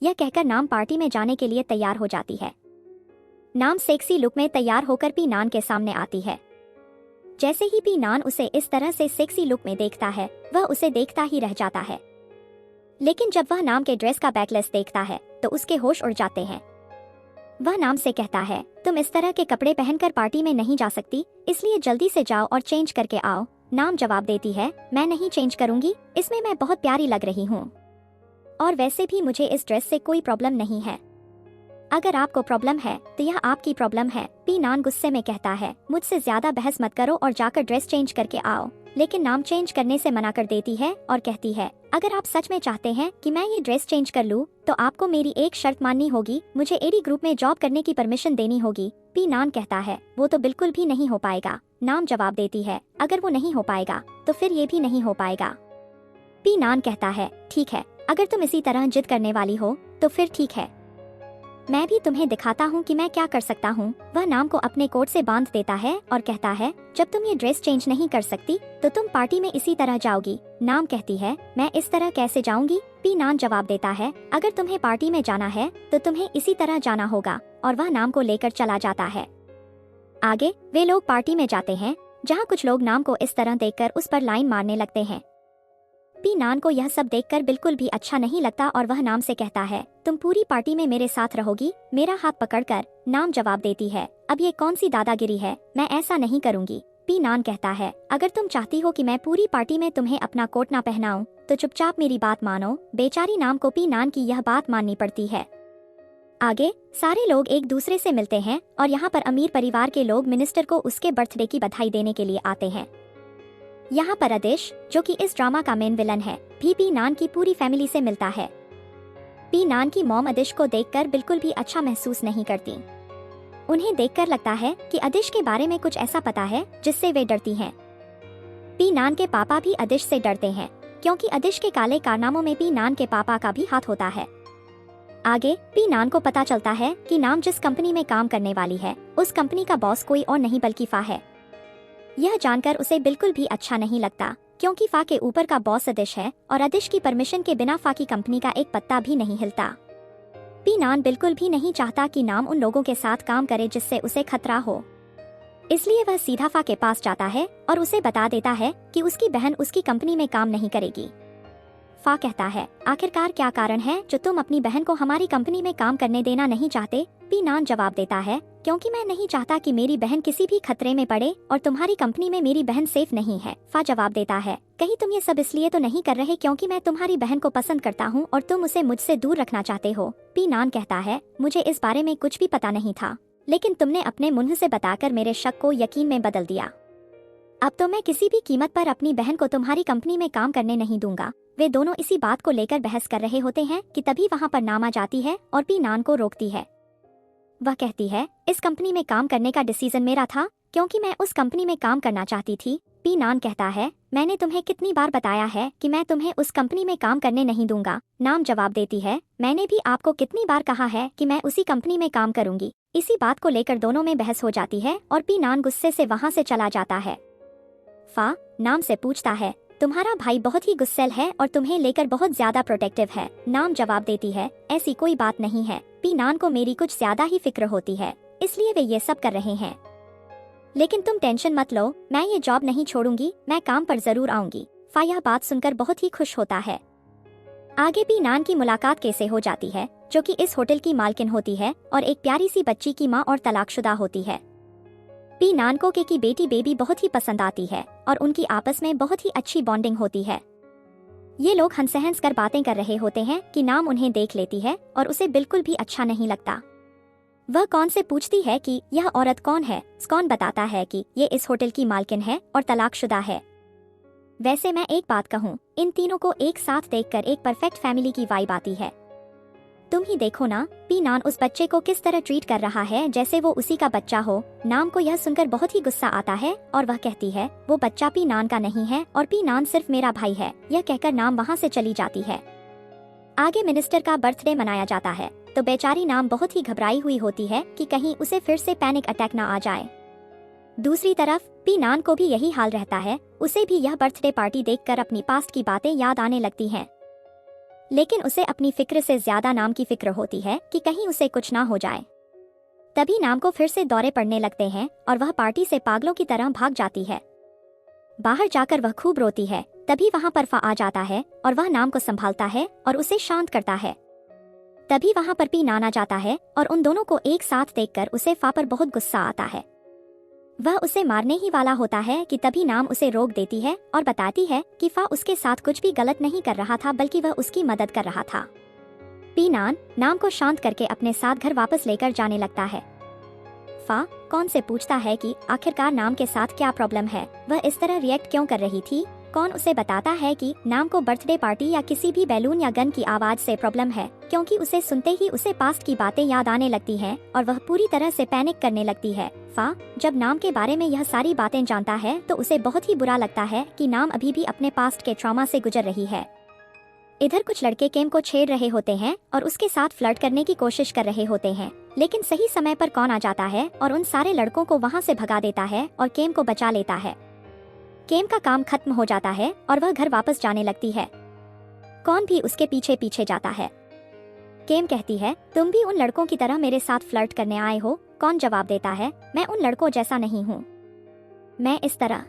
यह कहकर नाम पार्टी में जाने के लिए तैयार हो जाती है। नाम सेक्सी लुक में तैयार होकर पी नान के सामने आती है। जैसे ही पी नान उसे इस तरह से सेक्सी लुक में देखता है, वह उसे देखता ही रह जाता है। लेकिन जब वह नाम के ड्रेस का बैकलेस देखता है तो उसके होश उड़ जाते हैं। वह नाम से कहता है, तुम इस तरह के कपड़े पहनकर पार्टी में नहीं जा सकती, इसलिए जल्दी से जाओ और चेंज करके आओ। नाम जवाब देती है, मैं नहीं चेंज करूंगी, इसमें मैं बहुत प्यारी लग रही हूँ और वैसे भी मुझे इस ड्रेस से कोई प्रॉब्लम नहीं है। अगर आपको प्रॉब्लम है तो यह आपकी प्रॉब्लम है। पी नान गुस्से में कहता है, मुझसे ज्यादा बहस मत करो और जाकर ड्रेस चेंज करके आओ। लेकिन नाम चेंज करने से मना कर देती है और कहती है, अगर आप सच में चाहते हैं कि मैं ये ड्रेस चेंज कर लूँ तो आपको मेरी एक शर्त माननी होगी, मुझे एडी ग्रुप में जॉब करने की परमिशन देनी होगी। पी नान कहता है, वो तो बिल्कुल भी नहीं हो पाएगा। नाम जवाब देती है, अगर वो नहीं हो पाएगा तो फिर ये भी नहीं हो पाएगा। पी नान कहता है, ठीक है, अगर तुम इसी तरह जिद करने वाली हो तो फिर ठीक है, मैं भी तुम्हें दिखाता हूँ कि मैं क्या कर सकता हूँ। वह नाम को अपने कोट से बांध देता है और कहता है, जब तुम ये ड्रेस चेंज नहीं कर सकती तो तुम पार्टी में इसी तरह जाओगी। नाम कहती है, मैं इस तरह कैसे जाऊंगी? पी नान जवाब देता है, अगर तुम्हें पार्टी में जाना है तो तुम्हें इसी तरह जाना होगा, और वह नाम को लेकर चला जाता है। आगे वे लोग पार्टी में जाते हैं, जहाँ कुछ लोग नाम को इस तरह देखकर उस पर लाइन मारने लगते हैं। पी नान को यह सब देखकर बिल्कुल भी अच्छा नहीं लगता और वह नाम से कहता है, तुम पूरी पार्टी में मेरे साथ रहोगी, मेरा हाथ पकड़कर। नाम जवाब देती है, अब ये कौन सी दादागिरी है, मैं ऐसा नहीं करूंगी। पी नान कहता है, अगर तुम चाहती हो कि मैं पूरी पार्टी में तुम्हें अपना कोट ना पहनाऊं तो चुपचाप मेरी बात मानो। बेचारी नाम को पी नान की यह बात माननी पड़ती है। आगे सारे लोग एक दूसरे से मिलते हैं और यहाँ पर अमीर परिवार के लोग मिनिस्टर को उसके बर्थडे की बधाई देने के लिए आते हैं। यहाँ पर आदिश, जो कि इस ड्रामा का मेन विलन है, भी पी नान की पूरी फैमिली से मिलता है। पी नान की मॉम आदिश को देखकर बिल्कुल भी अच्छा महसूस नहीं करती। उन्हें देखकर लगता है कि आदिश के बारे में कुछ ऐसा पता है जिससे वे डरती हैं। पी नान के पापा भी आदिश से डरते हैं, क्योंकि आदिश के काले कारनामों में पी नान के पापा का भी हाथ होता है। आगे पी नान को पता चलता है कि नाम जिस कंपनी में काम करने वाली है, उस कंपनी का बॉस कोई और नहीं बल्कि फा है। यह जानकर उसे बिल्कुल भी अच्छा नहीं लगता, क्योंकि फा के ऊपर का बॉस आदिश है और आदिश की परमिशन के बिना फा की कंपनी का एक पत्ता भी नहीं हिलता। पी नान बिल्कुल भी नहीं चाहता कि नाम उन लोगों के साथ काम करे जिससे उसे खतरा हो, इसलिए वह सीधा फा के पास जाता है और उसे बता देता है कि उसकी बहन उसकी कंपनी में काम नहीं करेगी। फा कहता है, आखिरकार क्या कारण है जो तुम अपनी बहन को हमारी कंपनी में काम करने देना नहीं चाहते? पी नान जवाब देता है, क्योंकि मैं नहीं चाहता कि मेरी बहन किसी भी खतरे में पड़े और तुम्हारी कंपनी में मेरी बहन सेफ नहीं है। फा जवाब देता है, कहीं तुम ये सब इसलिए तो नहीं कर रहे क्योंकि मैं तुम्हारी बहन को पसंद करता हूँ और तुम उसे मुझसे दूर रखना चाहते हो? पी नान कहता है, मुझे इस बारे में कुछ भी पता नहीं था, लेकिन तुमने अपने मुंह से बताकर मेरे शक को यकीन में बदल दिया। अब तो मैं किसी भी कीमत पर अपनी बहन को तुम्हारी कंपनी में काम करने नहीं दूंगा। वे दोनों इसी बात को लेकर बहस कर रहे होते हैं कि तभी वहाँ पर नाम आ जाती है और पी नान को रोकती है। वह कहती है, इस कंपनी में काम करने का डिसीजन मेरा था, क्योंकि मैं उस कंपनी में काम करना चाहती थी। पी नान कहता है, मैंने तुम्हें कितनी बार बताया है कि मैं तुम्हें उस कंपनी में काम करने नहीं दूंगा? नाम जवाब देती है, मैंने भी आपको कितनी बार कहा है कि मैं उसी कंपनी में काम करूंगी। इसी बात को लेकर दोनों में बहस हो जाती है और पी नान गुस्से से वहाँ से चला जाता है। फा नाम से पूछता है, तुम्हारा भाई बहुत ही गुस्सैल है और तुम्हें लेकर बहुत ज्यादा प्रोटेक्टिव है। नाम जवाब देती है, ऐसी कोई बात नहीं है, पी नान को मेरी कुछ ज्यादा ही फिक्र होती है, इसलिए वे ये सब कर रहे हैं। लेकिन तुम टेंशन मत लो, मैं ये जॉब नहीं छोड़ूंगी, मैं काम पर जरूर आऊंगी। फा यह बात सुनकर बहुत ही खुश होता है। आगे पी नान की मुलाकात कैसे हो जाती है, जो कि इस होटल की मालकिन होती है और एक प्यारी सी बच्ची की माँ और तलाकशुदा होती है। पी नान को के की बेटी बेबी बहुत ही पसंद आती है और उनकी आपस में बहुत ही अच्छी बॉन्डिंग होती है। ये लोग हंस कर बातें कर रहे होते हैं कि नाम उन्हें देख लेती है और उसे बिल्कुल भी अच्छा नहीं लगता। वह कौन से पूछती है कि यह औरत कौन है। स्कॉन बताता है कि ये इस होटल की मालकिन है और तलाकशुदा है। वैसे मैं एक बात कहूँ, इन तीनों को एक साथ देखकर एक परफेक्ट फैमिली की वाइब आती है। तुम ही देखो ना, पी नान उस बच्चे को किस तरह ट्रीट कर रहा है जैसे वो उसी का बच्चा हो। नाम को यह सुनकर बहुत ही गुस्सा आता है और वह कहती है, वो बच्चा पी नान का नहीं है और पी नान सिर्फ मेरा भाई है। यह कहकर नाम वहाँ से चली जाती है। आगे मिनिस्टर का बर्थडे मनाया जाता है तो बेचारी नाम बहुत ही घबराई हुई होती है कि कहीं उसे फिर से पैनिक अटैक ना आ जाए। दूसरी तरफ पी नान को भी यही हाल रहता है, उसे भी यह बर्थडे पार्टी देखकर अपनी पास्ट की बातें याद आने लगती हैं। लेकिन उसे अपनी फिक्र से ज्यादा नाम की फिक्र होती है कि कहीं उसे कुछ ना हो जाए। तभी नाम को फिर से दौरे पड़ने लगते हैं और वह पार्टी से पागलों की तरह भाग जाती है। बाहर जाकर वह खूब रोती है। तभी वहां पर फा आ जाता है और वह नाम को संभालता है और उसे शांत करता है। तभी वहां पर पी नान आ जाता है और उन दोनों को एक साथ देखकर उसे फा पर बहुत गुस्सा आता है। वह उसे मारने ही वाला होता है कि तभी नाम उसे रोक देती है और बताती है कि फा उसके साथ कुछ भी गलत नहीं कर रहा था, बल्कि वह उसकी मदद कर रहा था। पी नाम को शांत करके अपने साथ घर वापस लेकर जाने लगता है। फा कौन से पूछता है कि आखिरकार नाम के साथ क्या प्रॉब्लम है, वह इस तरह रिएक्ट क्यों कर रही थी। कौन उसे बताता है कि नाम को बर्थडे पार्टी या किसी भी बैलून या गन की आवाज से प्रॉब्लम है, क्योंकि उसे सुनते ही उसे पास्ट की बातें याद आने लगती हैं और वह पूरी तरह से पैनिक करने लगती है। फा जब नाम के बारे में यह सारी बातें जानता है तो उसे बहुत ही बुरा लगता है कि नाम अभी भी अपने पास्ट के ट्रॉमा से गुजर रही है। इधर कुछ लड़के केम को छेड़ रहे होते हैं और उसके साथ फ्लर्ट करने की कोशिश कर रहे होते हैं, लेकिन सही समय पर कौन आ जाता है और उन सारे लड़कों को वहां से भगा देता है और केम को बचा लेता है। केम का काम खत्म हो जाता है और वह घर वापस जाने लगती है। कौन भी उसके पीछे पीछे जाता है। केम कहती है, तुम भी उन लड़कों की तरह मेरे साथ फ्लर्ट करने आए हो। कौन जवाब देता है, मैं उन लड़कों जैसा नहीं हूँ, मैं इस तरह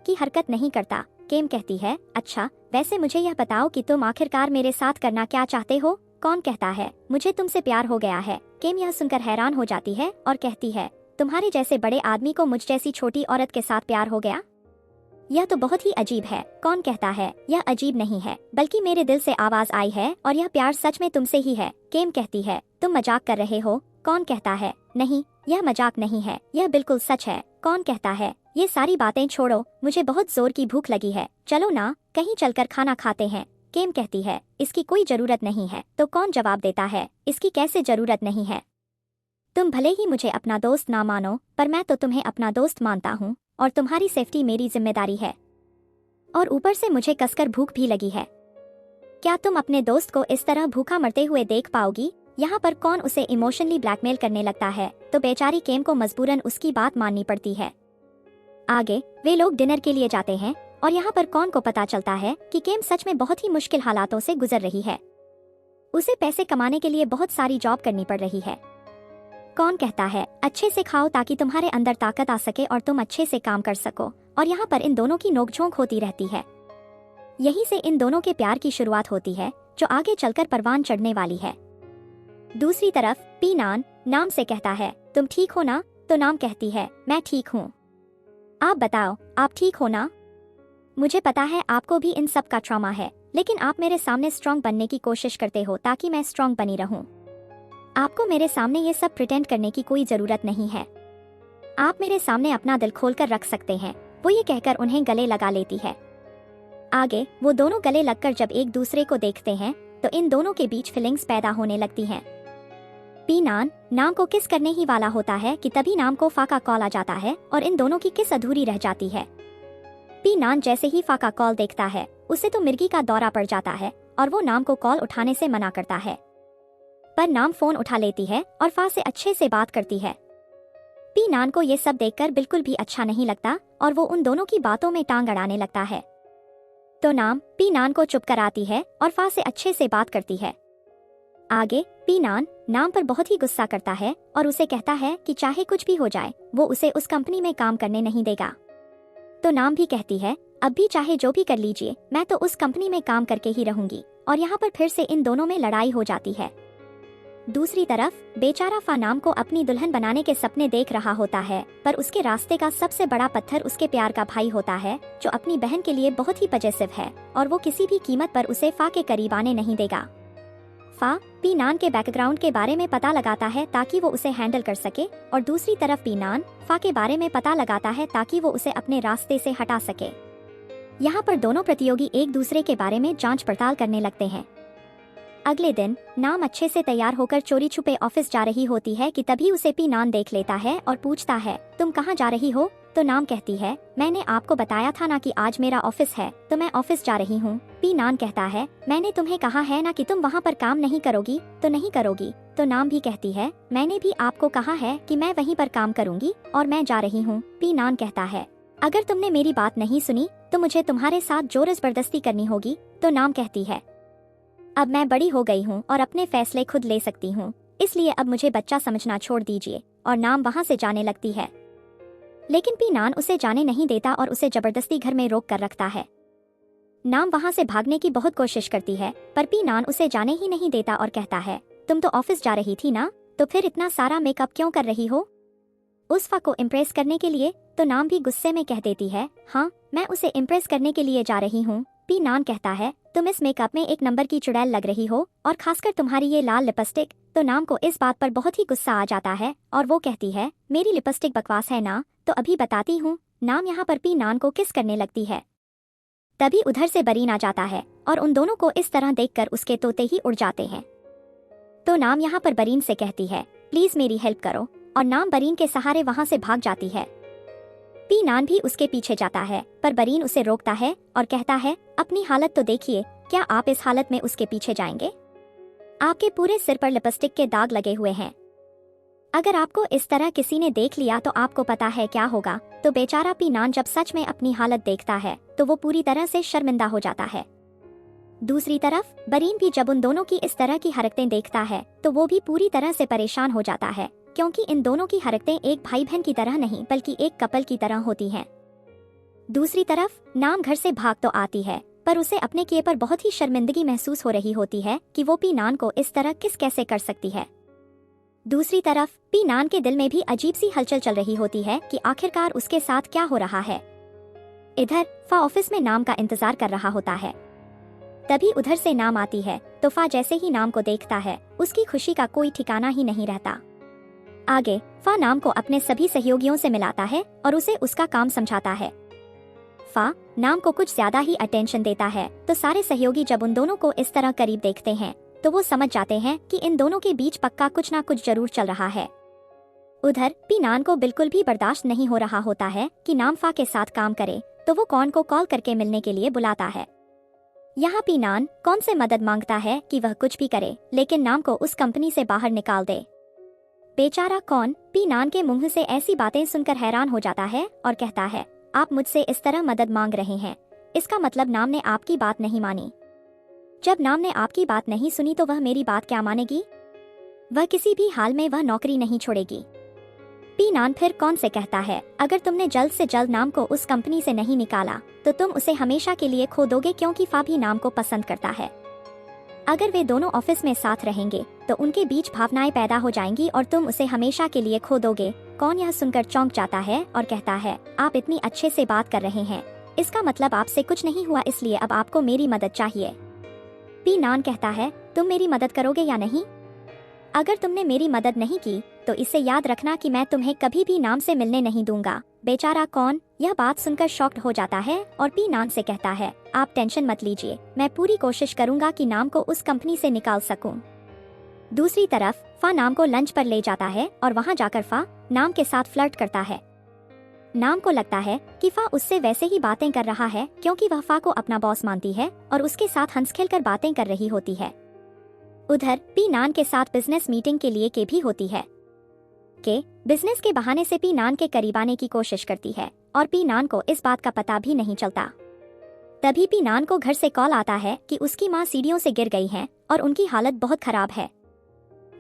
की हरकत नहीं करता। केम कहती है, अच्छा वैसे मुझे यह बताओ कि तुम आखिरकार मेरे साथ करना क्या चाहते हो। कौन कहता है, मुझे तुमसे प्यार हो गया है। केम यह सुनकर हैरान हो जाती है और कहती है, तुम्हारे जैसे बड़े आदमी को मुझ जैसी छोटी औरत के साथ प्यार हो गया, यह तो बहुत ही अजीब है। कौन कहता है, यह अजीब नहीं है, बल्कि मेरे दिल से आवाज आई है और यह प्यार सच में तुमसे ही है। केम कहती है, तुम मजाक कर रहे हो। कौन कहता है, नहीं यह मजाक नहीं है, यह बिल्कुल सच है। कौन कहता है, ये सारी बातें छोड़ो, मुझे बहुत जोर की भूख लगी है, चलो ना कहीं चलकर खाना खाते हैं। केम कहती है, इसकी कोई जरूरत नहीं है। तो कौन जवाब देता है, इसकी कैसे जरूरत नहीं है। तुम भले ही मुझे अपना दोस्त ना मानो, पर मैं तो तुम्हें अपना दोस्त मानता हूँ और तुम्हारी सेफ्टी मेरी जिम्मेदारी है। और ऊपर से मुझे कसकर भूख भी लगी है। क्या तुम अपने दोस्त को इस तरह भूखा मरते हुए देख पाओगी। यहाँ पर कौन उसे इमोशनली ब्लैकमेल करने लगता है तो बेचारी केम को मजबूरन उसकी बात माननी पड़ती है। आगे वे लोग डिनर के लिए जाते हैं और यहाँ पर कौन को पता चलता है कि केम सच में बहुत ही मुश्किल हालातों से गुजर रही है। उसे पैसे कमाने के लिए बहुत सारी जॉब करनी पड़ रही है। कौन कहता है, अच्छे से खाओ ताकि तुम्हारे अंदर ताकत आ सके और तुम अच्छे से काम कर सको। और यहाँ पर इन दोनों की नोकझोंक होती रहती है। यहीं से इन दोनों के प्यार की शुरुआत होती है जो आगे चलकर परवान चढ़ने वाली है। दूसरी तरफ पी नाम से कहता है, तुम ठीक हो ना। तो नाम कहती है, मैं ठीक हूँ। आप बताओ, आप ठीक हो ना। मुझे पता है आपको भी इन सब का ट्रॉमा है, लेकिन आप मेरे सामने स्ट्रॉन्ग बनने की कोशिश करते हो ताकि मैं स्ट्रॉन्ग बनी रहूं। आपको मेरे सामने ये सब प्रिटेंड करने की कोई जरूरत नहीं है। आप मेरे सामने अपना दिल खोलकर रख सकते हैं। वो ये कहकर उन्हें गले लगा लेती है। आगे वो दोनों गले लगकर जब एक दूसरे को देखते हैं तो इन दोनों के बीच फीलिंग्स पैदा होने लगती हैं। पी नाम को किस करने ही वाला होता है कि तभी नाम को फा का कॉल आ जाता है और इन दोनों की किस अधूरी रह जाती है। पी जैसे ही फा का कॉल देखता है उसे तो मिर्गी का दौरा पड़ जाता है और वो नाम को कॉल उठाने से मना करता है, पर नाम फोन उठा लेती है और फा से अच्छे से बात करती है। पी को ये सब देखकर बिल्कुल भी अच्छा नहीं लगता और वो उन दोनों की बातों में टांग अड़ाने लगता है। तो नाम पी को चुप कराती है और फा से अच्छे से बात करती है। आगे पी नाम पर बहुत ही गुस्सा करता है और उसे कहता है कि चाहे कुछ भी हो जाए वो उसे उस कंपनी में काम करने नहीं देगा। तो नाम भी कहती है, अब भी चाहे जो भी कर लीजिए, मैं तो उस कंपनी में काम करके ही रहूंगी। और यहाँ पर फिर से इन दोनों में लड़ाई हो जाती है। दूसरी तरफ बेचारा फा नाम को अपनी दुल्हन बनाने के सपने देख रहा होता है, पर उसके रास्ते का सबसे बड़ा पत्थर उसके प्यार का भाई होता है जो अपनी बहन के लिए बहुत ही पजेसिव है और वो किसी भी कीमत पर उसे फा के करीब आने नहीं देगा। फा पी के बैकग्राउंड के बारे में पता लगाता है ताकि वो उसे हैंडल कर सके और दूसरी तरफ पी फा के बारे में पता लगाता है ताकि वो उसे अपने रास्ते से हटा सके। यहाँ पर दोनों प्रतियोगी एक दूसरे के बारे में जांच पड़ताल करने लगते हैं। अगले दिन नाम अच्छे से तैयार होकर चोरी छुपे ऑफिस जा रही होती है कि तभी उसे पी देख लेता है और पूछता है, तुम कहाँ जा रही हो। तो नाम कहती है, मैंने आपको बताया था ना कि आज मेरा ऑफिस है, तो मैं ऑफिस जा रही हूँ। पी कहता है, मैंने तुम्हें कहा है ना कि तुम वहाँ पर काम नहीं करोगी, तो नहीं करोगी। तो नाम भी कहती है, मैंने भी आपको कहा है कि मैं वहीं पर काम करूंगी और मैं जा रही हूँ। पी कहता है, अगर तुमने मेरी बात नहीं सुनी तो मुझे तुम्हारे साथ जोर जबरदस्ती करनी होगी। तो नाम कहती है, अब मैं बड़ी हो गई हूँ और अपने फैसले खुद ले सकती हूँ, इसलिए अब मुझे बच्चा समझना छोड़ दीजिए। और नाम वहाँ से जाने लगती है। लेकिन पी नान उसे जाने नहीं देता और उसे जबरदस्ती घर में रोक कर रखता है। नाम वहाँ से भागने की बहुत कोशिश करती है, पर पी नान उसे जाने ही नहीं देता और कहता है, तुम तो ऑफिस जा रही थी ना, तो फिर इतना सारा मेकअप क्यों कर रही हो? उस फा को इम्प्रेस करने के लिए। तो नाम भी गुस्से में कह देती है, हाँ, मैं उसे इम्प्रेस करने के लिए जा रही हूँ। पी नान कहता है, तुम इस मेकअप में एक नंबर की चुड़ैल लग रही हो, और खासकर तुम्हारी ये लाल लिपस्टिक। तो नाम को इस बात पर बहुत ही गुस्सा आ जाता है और वो कहती है, मेरी लिपस्टिक बकवास है ना, तो अभी बताती हूँ। नाम यहाँ पर पी नान को किस करने लगती है। तभी उधर से बरीन आ जाता है और उन दोनों को इस तरह देखकर उसके तोते ही उड़ जाते हैं। तो नाम यहाँ पर बरीन से कहती है, प्लीज मेरी हेल्प करो, और नाम बरीन के सहारे वहां से भाग जाती है। पी नान भी उसके पीछे जाता है, पर बरीन उसे रोकता है और कहता है, अपनी हालत तो देखिए, क्या आप इस हालत में उसके पीछे जाएंगे? आपके पूरे सिर पर लिपस्टिक के दाग लगे हुए हैं। अगर आपको इस तरह किसी ने देख लिया तो आपको पता है क्या होगा। तो बेचारा पी नान जब सच में अपनी हालत देखता है तो वो पूरी तरह से शर्मिंदा हो जाता है। दूसरी तरफ बरीन भी जब उन दोनों की इस तरह की हरकतें देखता है तो वो भी पूरी तरह से परेशान हो जाता है, क्योंकि इन दोनों की हरकतें एक भाई बहन की तरह नहीं बल्कि एक कपल की तरह होती हैं। दूसरी तरफ नाम घर से भाग तो आती है, पर उसे अपने किए पर बहुत ही शर्मिंदगी महसूस हो रही होती है कि वो पी नान को इस तरह कैसे कर सकती है। दूसरी तरफ पी नान के दिल में भी अजीब सी हलचल चल रही होती है कि आखिरकार उसके साथ क्या हो रहा है। इधर फा ऑफिस में नाम का इंतजार कर रहा होता है। तभी उधर से नाम आती है, तो फा जैसे ही नाम को देखता है उसकी खुशी का कोई ठिकाना ही नहीं रहता। आगे फा नाम को अपने सभी सहयोगियों से मिलाता है और उसे उसका काम समझाता है। फा नाम को कुछ ज्यादा ही अटेंशन देता है, तो सारे सहयोगी जब उन दोनों को इस तरह करीब देखते हैं तो वो समझ जाते हैं कि इन दोनों के बीच पक्का कुछ ना कुछ जरूर चल रहा है। उधर पी नान को बिल्कुल भी बर्दाश्त नहीं हो रहा होता है कि नाम फा के साथ काम करे, तो वो कॉन को कॉल करके मिलने के लिए बुलाता है। यहाँ पी नान कॉन से मदद मांगता है कि वह कुछ भी करे लेकिन नाम को उस कंपनी से बाहर निकाल दे। बेचारा कॉन पी नान के मुंह से ऐसी बातें सुनकर हैरान हो जाता है और कहता है, आप मुझसे इस तरह मदद मांग रहे हैं, इसका मतलब नाम ने आपकी बात नहीं मानी। जब नाम ने आपकी बात नहीं सुनी तो वह मेरी बात क्या मानेगी? वह किसी भी हाल में वह नौकरी नहीं छोड़ेगी। पी नान फिर कौन से कहता है, अगर तुमने जल्द से जल्द नाम को उस कंपनी से नहीं निकाला तो तुम उसे हमेशा के लिए खो दोगे, क्योंकि फा भी नाम को पसंद करता है। अगर वे दोनों ऑफिस में साथ रहेंगे तो उनके बीच भावनाएं पैदा हो जाएंगी और तुम उसे हमेशा के लिए खो दोगे। कौन यह सुनकर चौंक जाता है और कहता है, आप इतनी अच्छे से बात कर रहे हैं, इसका मतलब आपसे कुछ नहीं हुआ, इसलिए अब आपको मेरी मदद चाहिए। पी नान कहता है, तुम मेरी मदद करोगे या नहीं? अगर तुमने मेरी मदद नहीं की तो इसे याद रखना कि मैं तुम्हें कभी भी नाम से मिलने नहीं दूंगा। बेचारा कौन यह बात सुनकर शॉक्ड हो जाता है और पी नान से कहता है, आप टेंशन मत लीजिए, मैं पूरी कोशिश करूंगा कि नाम को उस कंपनी से निकाल सकूं। दूसरी तरफ फा नाम को लंच पर ले जाता है और वहां जाकर फा नाम के साथ फ्लर्ट करता है। नाम को लगता है कि फा उससे वैसे ही बातें कर रहा है क्योंकि वह फा को अपना बॉस मानती है और उसके साथ हंस खेल कर बातें कर रही होती है। उधर पी नान के साथ बिजनेस मीटिंग के लिए के भी होती है। के बिजनेस के बहाने से पी नान के करीब आने की कोशिश करती है और पी नान को इस बात का पता भी नहीं चलता। तभी पी नान को घर से कॉल आता है कि उसकी माँ सीढ़ियों से गिर गई हैं और उनकी हालत बहुत खराब है।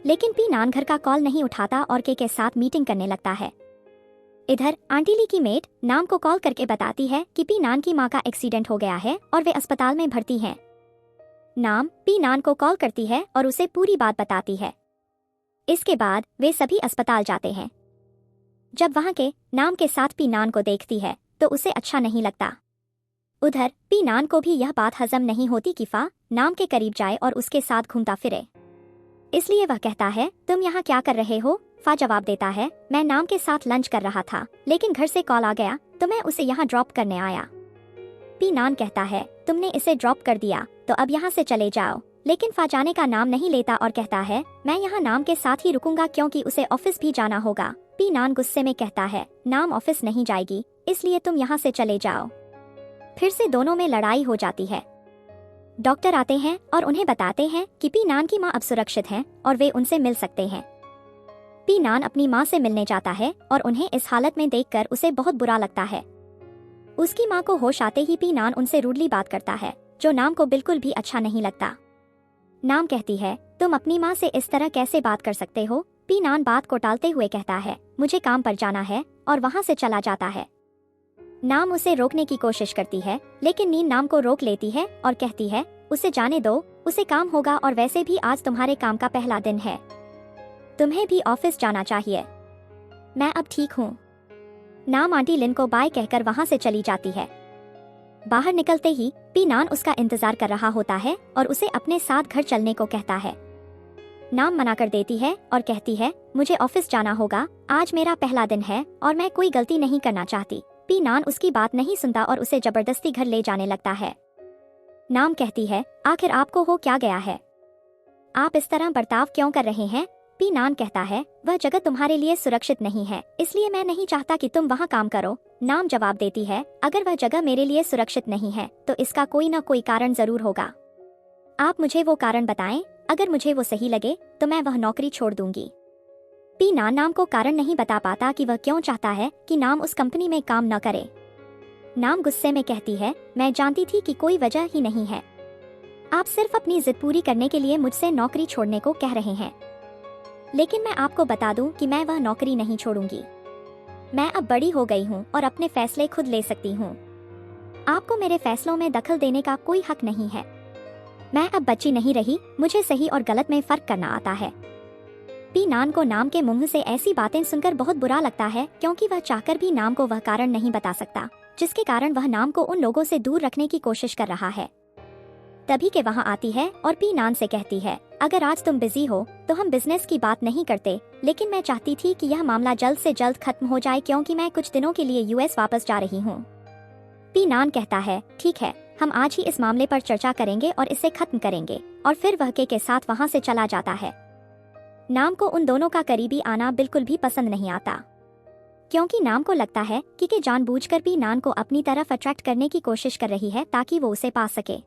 लेकिन पी नान घर का कॉल नहीं उठाता और के साथ मीटिंग करने लगता है। इधर आंटी ली की मेड नाम को कॉल करके बताती है कि पी नान की माँ का एक्सीडेंट हो गया है और वे अस्पताल में भर्ती हैं। नाम पी नान को कॉल करती है और उसे पूरी बात बताती है। इसके बाद वे सभी अस्पताल जाते हैं। जब वहां के नाम के साथ पी नान को देखती है तो उसे अच्छा नहीं लगता। उधर पी नान को भी यह बात हजम नहीं होती कि फा नाम के करीब जाए और उसके साथ घूमता फिरे। इसलिए वह कहता है, तुम यहाँ क्या कर रहे हो? फा जवाब देता है, मैं नाम के साथ लंच कर रहा था लेकिन घर से कॉल आ गया तो मैं उसे यहाँ ड्रॉप करने आया। पी नान कहता है, तुमने इसे ड्रॉप कर दिया तो अब यहाँ से चले जाओ। लेकिन फा जाने का नाम नहीं लेता और कहता है, मैं यहाँ नाम के साथ ही रुकूंगा क्योंकि उसे ऑफिस भी जाना होगा। पी नान गुस्से में कहता है, नाम ऑफिस नहीं जाएगी, इसलिए तुम यहाँ से चले जाओ। फिर से दोनों में लड़ाई हो जाती है। डॉक्टर आते हैं और उन्हें बताते हैं कि पी नान की माँ अब सुरक्षित हैं और वे उनसे मिल सकते हैं। पी नान अपनी माँ से मिलने जाता है और उन्हें इस हालत में देखकर उसे बहुत बुरा लगता है। उसकी माँ को होश आते ही पी नान उनसे रूडली बात करता है, जो नाम को बिल्कुल भी अच्छा नहीं लगता। नाम कहती है, तुम अपनी माँ से इस तरह कैसे बात कर सकते हो? पी नान बात को टालते हुए कहता है, मुझे काम पर जाना है, और वहाँ से चला जाता है। नाम उसे रोकने की कोशिश करती है, लेकिन नीन नाम को रोक लेती है और कहती है, उसे जाने दो, उसे काम होगा और वैसे भी आज तुम्हारे काम का पहला दिन है। तुम्हें भी ऑफिस जाना चाहिए। मैं अब ठीक हूँ। नाम आंटी लिन को बाय कहकर वहाँ से चली जाती है। बाहर निकलते ही पी नान उसका इंतजार कर रहा होता है और उसे अपने साथ घर चलने को कहता है। नाम मना कर देती है और कहती है, मुझे ऑफिस जाना होगा, आज मेरा पहला दिन है और मैं कोई गलती नहीं करना चाहती। पी नान उसकी बात नहीं सुनता और उसे जबरदस्ती घर ले जाने लगता है। नाम कहती है, आखिर आपको हो क्या गया है? आप इस तरह बर्ताव क्यों कर रहे हैं? पी नान कहता है, वह जगह तुम्हारे लिए सुरक्षित नहीं है, इसलिए मैं नहीं चाहता कि तुम वहाँ काम करो। नाम जवाब देती है, अगर वह जगह मेरे लिए सुरक्षित नहीं है तो इसका कोई न कोई कारण जरूर होगा। आप मुझे वो कारण बताएं, अगर मुझे वो सही लगे तो मैं वह नौकरी छोड़ दूंगी। पी नान नाम को कारण नहीं बता पाता कि वह क्यों चाहता है कि नाम उस कंपनी में काम न करे। नाम गुस्से में कहती है, मैं जानती थी कि कोई वजह ही नहीं है। आप सिर्फ अपनी जिद पूरी करने के लिए मुझसे नौकरी छोड़ने को कह रहे हैं, लेकिन मैं आपको बता दूं कि मैं वह नौकरी नहीं छोड़ूंगी। मैं अब बड़ी हो गई हूँ और अपने फैसले खुद ले सकती हूँ। आपको मेरे फैसलों में दखल देने का कोई हक नहीं है। मैं अब बच्ची नहीं रही, मुझे सही और गलत में फर्क करना आता है। पी नान को नाम के मुंह से ऐसी बातें सुनकर बहुत बुरा लगता है, क्योंकि वह चाहकर भी नाम को वह कारण नहीं बता सकता जिसके कारण वह नाम को उन लोगों से दूर रखने की कोशिश कर रहा है। तभी के वहाँ आती है और पी नान से कहती है, अगर आज तुम बिजी हो तो हम बिजनेस की बात नहीं करते, लेकिन मैं चाहती थी कि यह मामला जल्द से जल्द खत्म हो जाए क्योंकि मैं कुछ दिनों के लिए यूएस वापस जा रही हूँ। पी नान कहता है, ठीक है, हम आज ही इस मामले पर चर्चा करेंगे और इसे खत्म करेंगे, और फिर वह के साथ वहाँ से चला जाता है। नाम को उन दोनों का करीबी आना बिल्कुल भी पसंद नहीं आता, क्योंकि नाम को लगता है कि के जानबूझकर पी नान को अपनी तरफ अट्रैक्ट करने की कोशिश कर रही है ताकि वो उसे पा सके।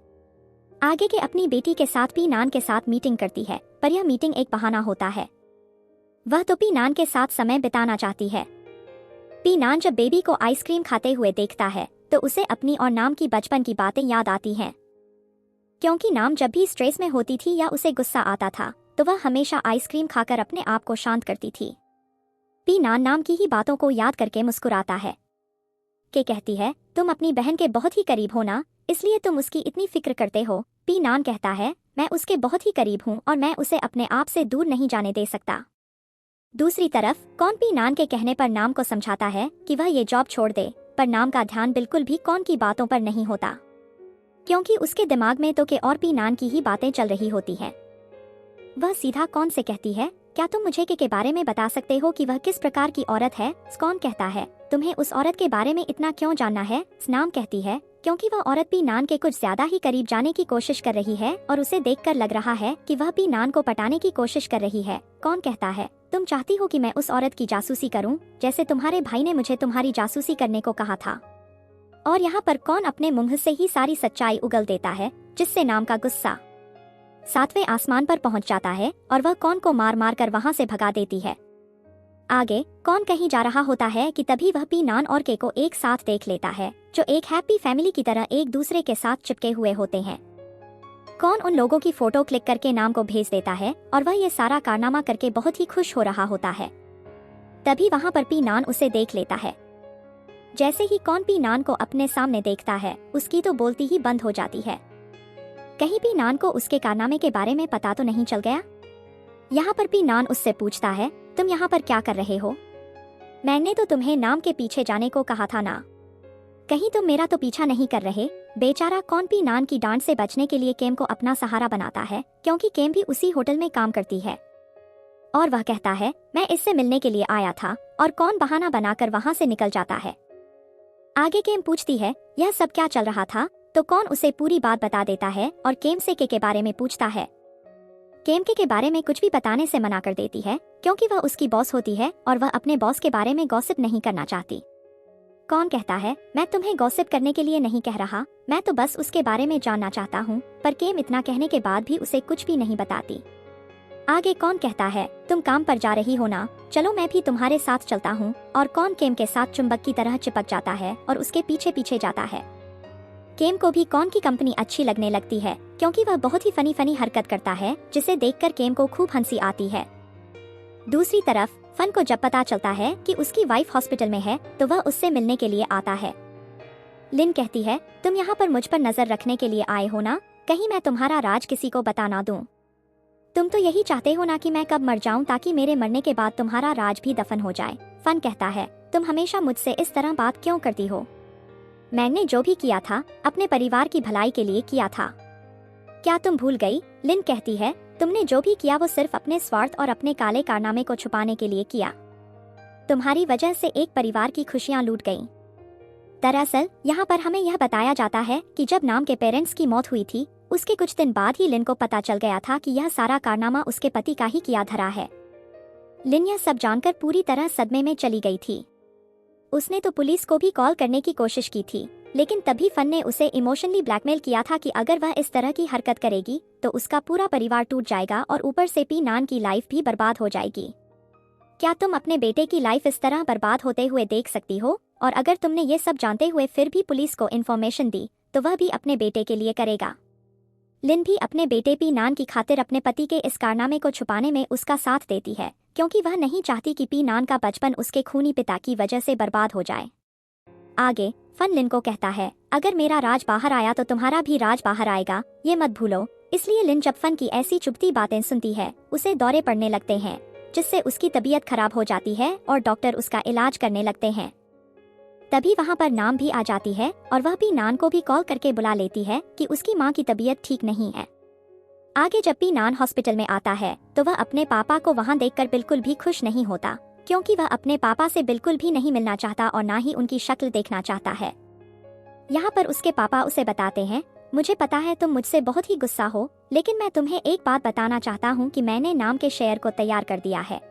आगे के अपनी बेटी के साथ पी नान के साथ मीटिंग करती है, पर यह मीटिंग एक बहाना होता है। वह तो पी नान के साथ समय बिताना चाहती है। पी नान जब बेबी को आइसक्रीम खाते हुए देखता है तो उसे अपनी और नाम की बचपन की बातें याद आती हैं, क्योंकि नाम जब भी स्ट्रेस में होती थी या उसे गुस्सा आता था तो वह हमेशा आइसक्रीम खाकर अपने आप को शांत करती थी। पी नान नाम की ही बातों को याद करके मुस्कुराता है। के कहती है, तुम अपनी बहन के बहुत ही करीब हो ना, इसलिए तुम उसकी इतनी फिक्र करते हो। पी नान कहता है, मैं उसके बहुत ही करीब हूँ और मैं उसे अपने आप से दूर नहीं जाने दे सकता। दूसरी तरफ कौन पी नान के कहने पर नाम को समझाता है कि वह ये जॉब छोड़ दे, पर नाम का ध्यान बिल्कुल भी कौन की बातों पर नहीं होता, क्योंकि उसके दिमाग में तो के और पी नान की ही बातें चल रही होती हैं। वह सीधा कौन से कहती है, क्या तुम मुझे के बारे में बता सकते हो कि वह किस प्रकार की औरत है? कौन कहता है, तुम्हें उस औरत के बारे में इतना क्यों जानना है? नाम कहती है, क्योंकि वह औरत पी नान के कुछ ज्यादा ही करीब जाने की कोशिश कर रही है और उसे देखकर लग रहा है कि वह पी नान को पटाने की कोशिश कर रही है। कौन कहता है, तुम चाहती हो कि मैं उस औरत की जासूसी करूं, जैसे तुम्हारे भाई ने मुझे तुम्हारी जासूसी करने को कहा था। और यहाँ पर कौन अपने मुंह से ही सारी सच्चाई उगल देता है, जिससे नाम का गुस्सा 7वें आसमान पर पहुंच जाता है और वह कौन को मार मार कर वहां से भगा देती है। आगे कौन कहीं जा रहा होता है कि तभी वह पी नान और के को एक साथ देख लेता है, जो एक हैप्पी फैमिली की तरह एक दूसरे के साथ चिपके हुए होते हैं। कौन उन लोगों की फोटो क्लिक करके नाम को भेज देता है और वह ये सारा कारनामा करके बहुत ही खुश हो रहा होता है। तभी वहां पर पी नान उसे देख लेता है। जैसे ही कौन पी नान को अपने सामने देखता है, उसकी तो बोलती ही बंद हो जाती है। कहीं पी नान को उसके कारनामे के बारे में पता तो नहीं चल गया? यहाँ पर पी नान उससे पूछता है, तुम यहाँ पर क्या कर रहे हो? मैंने तो तुम्हें नाम के पीछे जाने को कहा था ना, कहीं तुम मेरा तो पीछा नहीं कर रहे? बेचारा कौन पी नान की डांट से बचने के लिए केम को अपना सहारा बनाता है, क्योंकि केम भी उसी होटल में काम करती है। और वह कहता है, मैं इससे मिलने के लिए आया था, और कौन बहाना बनाकर वहां से निकल जाता है। आगे केम पूछती है, यह सब क्या चल रहा था? तो कौन उसे पूरी बात बता देता है और केम से के बारे में पूछता है। केम के बारे में कुछ भी बताने से मना कर देती है, क्योंकि वह उसकी बॉस होती है और वह अपने बॉस के बारे में गॉसिप नहीं करना चाहती। कौन कहता है, मैं तुम्हें गॉसिप करने के लिए नहीं कह रहा, मैं तो बस उसके बारे में जानना चाहता हूँ। पर केम इतना कहने के बाद भी उसे कुछ भी नहीं बताती। आगे कौन कहता है, तुम काम पर जा रही हो ना, चलो मैं भी तुम्हारे साथ चलता हूँ। और कौन केम के साथ चुंबक की तरह चिपक जाता है और उसके पीछे पीछे जाता है। केम को भी कौन की कंपनी अच्छी लगने लगती है क्योंकि वह बहुत ही फनी हरकत करता है जिसे देखकर केम को खूब हंसी आती है। दूसरी तरफ फन को जब पता चलता है कि उसकी वाइफ हॉस्पिटल में है तो वह उससे मिलने के लिए आता है। लिन कहती है, तुम यहाँ पर मुझ पर नजर रखने के लिए आए हो ना, कहीं मैं तुम्हारा राज किसी को बता ना दूं। तुम तो यही चाहते हो ना कि मैं कब मर जाऊं ताकि मेरे मरने के बाद तुम्हारा राज भी दफन हो जाए। फन कहता है, तुम हमेशा मुझसे इस तरह बात क्यों करती हो? मैंने जो भी किया था अपने परिवार की भलाई के लिए किया था, क्या तुम भूल गई? लिन कहती है, तुमने जो भी किया वो सिर्फ अपने स्वार्थ और अपने काले कारनामे को छुपाने के लिए किया। तुम्हारी वजह से एक परिवार की खुशियां लूट गईं। दरअसल यहाँ पर हमें यह बताया जाता है कि जब नाम के पेरेंट्स की मौत हुई थी उसके कुछ दिन बाद ही लिन को पता चल गया था कि यह सारा कारनामा उसके पति का ही किया धरा है। लिन यह सब जानकर पूरी तरह सदमे में चली गई थी। उसने तो पुलिस को भी कॉल करने की कोशिश की थी, लेकिन तभी फन ने उसे इमोशनली ब्लैकमेल किया था कि अगर वह इस तरह की हरकत करेगी तो उसका पूरा परिवार टूट जाएगा और ऊपर से पी नान की लाइफ भी बर्बाद हो जाएगी। क्या तुम अपने बेटे की लाइफ इस तरह बर्बाद होते हुए देख सकती हो? और अगर तुमने ये सब जानते हुए फिर भी पुलिस को इन्फॉर्मेशन दी तो वह भी अपने बेटे के लिए करेगा। लिन भी अपने बेटे पी नान की खातिर अपने पति के इस कारनामे को छुपाने में उसका साथ देती है, क्योंकि वह नहीं चाहती कि पी नान का बचपन उसके खूनी पिता की वजह से बर्बाद हो जाए। आगे फन लिन को कहता है, अगर मेरा राज बाहर आया तो तुम्हारा भी राज बाहर आएगा, ये मत भूलो। इसलिए लिन जब फन की ऐसी चुभती बातें सुनती है उसे दौरे पड़ने लगते हैं, जिससे उसकी तबीयत खराब हो जाती है और डॉक्टर उसका इलाज करने लगते हैं। तभी वहाँ पर नाम भी आ जाती है और वह पी नान को भी कॉल करके बुला लेती है कि उसकी माँ की तबीयत ठीक नहीं है। आगे जब पी नान हॉस्पिटल में आता है तो वह अपने पापा को वहाँ देखकर बिल्कुल भी खुश नहीं होता, क्योंकि वह अपने पापा से बिल्कुल भी नहीं मिलना चाहता और ना ही उनकी शक्ल देखना चाहता है। यहाँ पर उसके पापा उसे बताते हैं, मुझे पता है तुम मुझसे बहुत ही गुस्सा हो, लेकिन मैं तुम्हें एक बात बताना चाहता हूँ कि मैंने नाम के शेयर को तैयार कर दिया है।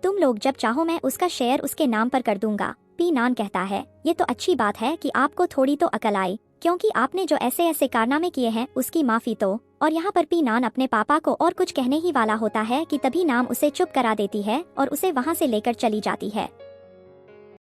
तुम लोग जब चाहो मैं उसका शेयर उसके नाम पर कर दूंगा। पी नान कहता है, ये तो अच्छी बात है कि आपको थोड़ी तो अकल आई, क्योंकि आपने जो ऐसे ऐसे कारनामे किए हैं उसकी माफी तो। और यहाँ पर पी नान अपने पापा को और कुछ कहने ही वाला होता है कि तभी नाम उसे चुप करा देती है और उसे वहाँ से लेकर चली जाती है।